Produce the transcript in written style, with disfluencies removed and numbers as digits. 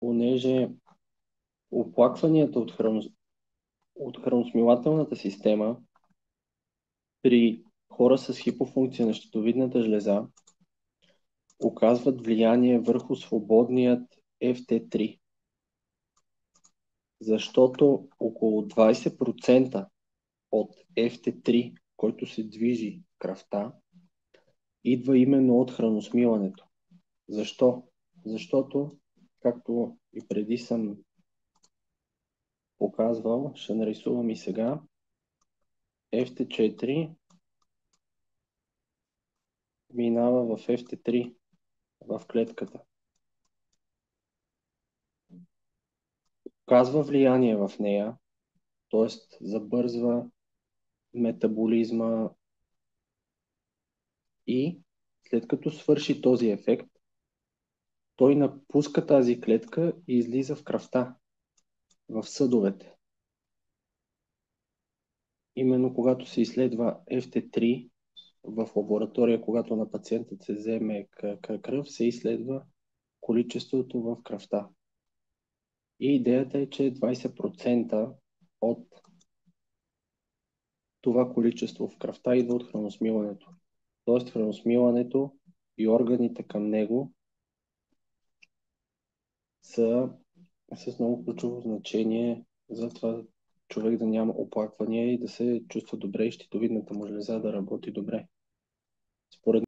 понеже оплакванията от храносмилателната система при хора с хипофункция на щитовидната жлеза оказват влияние върху свободният FT3, защото около 20% от FT3, който се движи в кръвта, идва именно от храносмилането. Защо? Защото, както и преди съм показвал, ще нарисувам и сега, FT4 минава в FT3 в клетката. Оказва влияние в нея, т.е. забързва метаболизма и след като свърши този ефект, той напуска тази клетка и излиза в кръвта, в съдовете. Именно когато се изследва FT3 в лаборатория, когато на пациентът се вземе кръв, се изследва количеството в кръвта. И идеята е, че 20% от това количество в кръвта идва от храносмилането. Тоест храносмилането и органите към него са с много ключово значение за това човек да няма оплаквания и да се чувства добре и щитовидната му жлеза да работи добре. Според